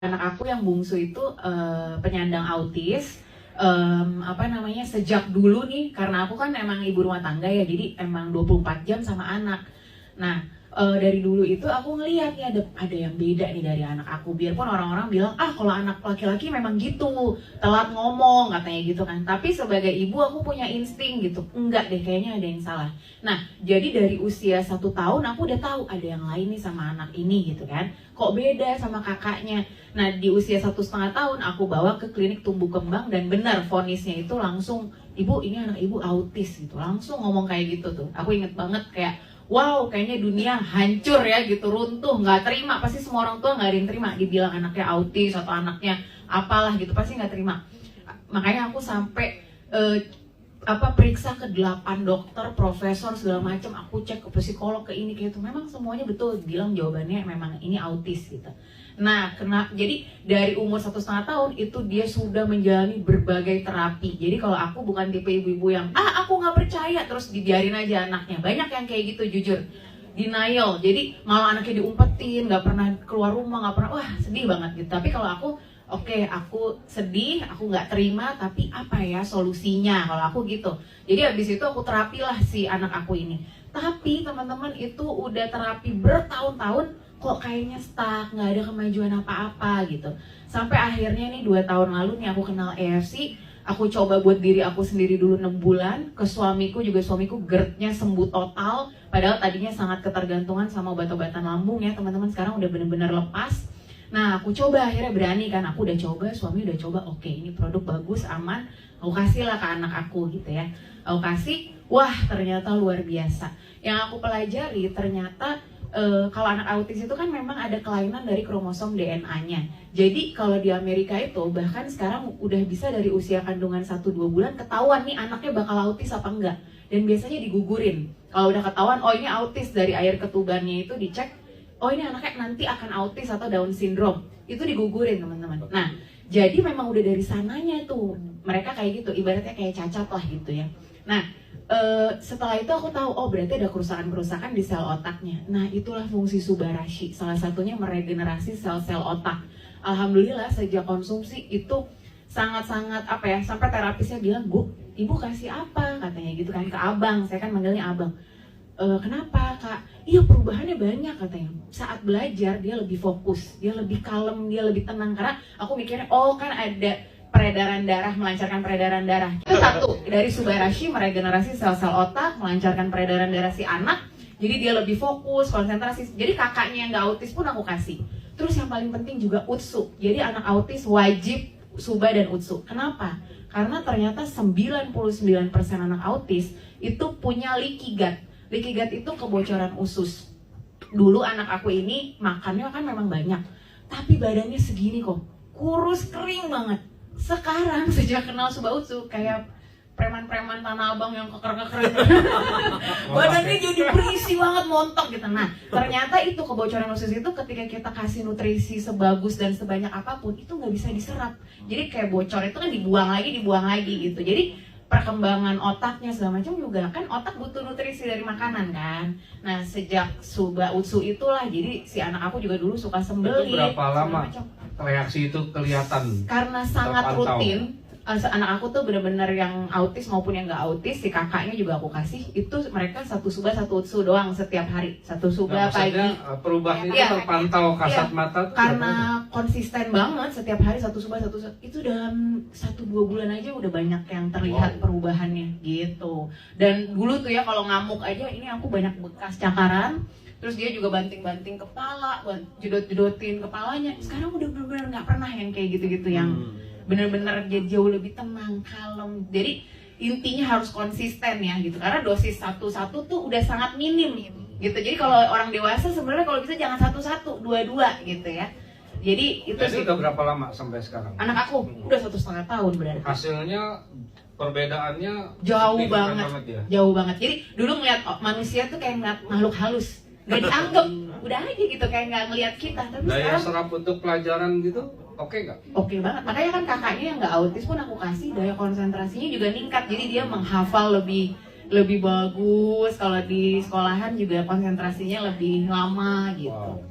Anak aku yang bungsu itu penyandang autis. Sejak dulu nih, karena aku kan emang ibu rumah tangga ya, jadi emang 24 jam sama anak. Nah, dari dulu itu aku ngeliat ya ada yang beda nih dari anak aku. Biarpun orang-orang bilang, kalau anak laki-laki memang gitu, telat ngomong katanya gitu kan. Tapi sebagai ibu aku punya insting gitu, enggak deh, kayaknya ada yang salah. Nah, jadi dari usia 1 tahun aku udah tahu ada yang lain nih sama anak ini gitu kan. Kok beda sama kakaknya. Nah, di usia 1,5 tahun aku bawa ke klinik tumbuh kembang, dan benar vonisnya itu langsung, ibu ini anak ibu autis gitu, langsung ngomong kayak gitu tuh. Aku inget banget kayak, wow, kayaknya dunia hancur ya gitu, runtuh, nggak terima. Pasti semua orang tua nggak ada yang terima dibilang anaknya autis atau anaknya apalah gitu, pasti nggak terima. Makanya aku sampai periksa ke 8 dokter, profesor segala macam. Aku cek ke psikolog, ke ini kayak itu. Memang semuanya betul bilang jawabannya memang ini autis gitu. Nah, jadi dari umur 1,5 tahun itu dia sudah menjalani berbagai terapi. Jadi kalau aku bukan tipe ibu-ibu yang aku nggak percaya terus dibiarin aja anaknya. Banyak yang kayak gitu, jujur, denial. Jadi malah anaknya diumpetin, nggak pernah keluar rumah, nggak pernah, sedih banget gitu. Tapi kalau aku, aku sedih, aku nggak terima, tapi apa ya solusinya kalau aku gitu. Jadi habis itu aku terapilah si anak aku ini. Tapi teman-teman, itu udah terapi bertahun-tahun, kok kayaknya stuck, nggak ada kemajuan apa-apa gitu. Sampai akhirnya nih 2 tahun lalu nih aku kenal EFC. Aku coba buat diri aku sendiri dulu 6 bulan. Ke suamiku juga, suamiku GERD-nya sembuh total. Padahal tadinya sangat ketergantungan sama obat-obatan lambung ya teman-teman. Sekarang udah bener-bener lepas. Nah, aku coba, akhirnya berani kan. Aku udah coba, suami udah coba, oke, ini produk bagus, aman. Aku kasih lah ke anak aku gitu ya. Aku kasih, wah ternyata luar biasa. Yang aku pelajari ternyata kalau anak autis itu kan memang ada kelainan dari kromosom DNA-nya. Jadi kalau di Amerika itu bahkan sekarang udah bisa dari usia kandungan 1-2 bulan ketahuan nih anaknya bakal autis apa enggak. Dan biasanya digugurin. Kalau udah ketahuan, ini autis, dari air ketubannya itu dicek, ini anaknya nanti akan autis atau Down syndrome. Itu digugurin teman-teman. Nah, jadi memang udah dari sananya tuh mereka kayak gitu, ibaratnya kayak cacat lah gitu ya. Nah, setelah itu aku tahu, berarti ada kerusakan-kerusakan di sel otaknya. Nah, itulah fungsi Subarashi. Salah satunya meregenerasi sel-sel otak. Alhamdulillah sejak konsumsi itu sangat-sangat sampai terapisnya bilang, Bu, Ibu kasih apa? Katanya gitu kan ke abang. Saya kan manggilnya abang. Kenapa Kak? Iya, perubahannya banyak katanya. Saat belajar dia lebih fokus, dia lebih kalem, dia lebih tenang. Karena aku mikirnya, kan ada peredaran darah, melancarkan peredaran darah. Itu satu, dari Subarashi meregenerasi sel-sel otak, melancarkan peredaran darah si anak. Jadi dia lebih fokus, konsentrasi. Jadi kakaknya yang gak autis pun aku kasih. Terus yang paling penting juga Utsu. Jadi anak autis wajib Suba dan Utsu. Kenapa? Karena ternyata 99% anak autis itu punya leaky gut. Leaky gut itu kebocoran usus. Dulu anak aku ini makannya kan memang banyak, tapi badannya segini kok, kurus kering banget. Sekarang sejak kenal Suba Utsu kayak preman-preman Tanah Abang yang keker-keker. Badannya jadi berisi banget, montok gitu. Nah, ternyata itu kebocoran usus itu ketika kita kasih nutrisi sebagus dan sebanyak apapun itu nggak bisa diserap. Jadi kayak bocor itu kan dibuang lagi gitu. Jadi perkembangan otaknya segala macam juga kan, otak butuh nutrisi dari makanan kan. Nah, sejak Suba Utsu itulah jadi si anak aku juga dulu suka sembelih. Itu berapa lama reaksi itu kelihatan? Karena sangat terpantau. rutin. Anak aku tuh benar-benar yang autis maupun yang nggak autis, si kakaknya juga aku kasih. Itu mereka 1 Suba 1 Utsu doang setiap hari. 1 Suba pagi. Perubahan itu terpantau kasat mata tuh karena konsisten banget setiap hari 1 Suba 1 Utsu. Itu dalam 1-2 bulan aja udah banyak yang terlihat perubahannya gitu. Dan dulu tuh ya kalau ngamuk aja, ini aku banyak bekas cakaran. Terus dia juga banting-banting kepala, jedot-jedotin kepalanya. Sekarang udah benar-benar nggak pernah yang kayak gitu-gitu, yang benar-benar dia jauh lebih tenang, kalem. Jadi intinya harus konsisten ya gitu. Karena dosis 1-1 tuh udah sangat minim gitu. Jadi kalau orang dewasa sebenarnya kalau bisa jangan 1-1, 2-2 gitu ya. Jadi itu sih. Udah berapa lama sampai sekarang? Anak aku udah 1,5 tahun berarti. Hasilnya perbedaannya jauh banget ya? Jauh banget. Jadi dulu ngeliat manusia tuh kayak ngeliat makhluk halus, nggak dianggap, udah aja gitu kayak nggak ngeliat kita. Tapi daya sekarang serap untuk pelajaran gitu oke nggak? Oke banget. Makanya kan kakaknya yang nggak autis pun aku kasih, daya konsentrasinya juga meningkat. Jadi dia menghafal lebih bagus. Kalau di sekolahan juga konsentrasinya lebih lama gitu. Wow.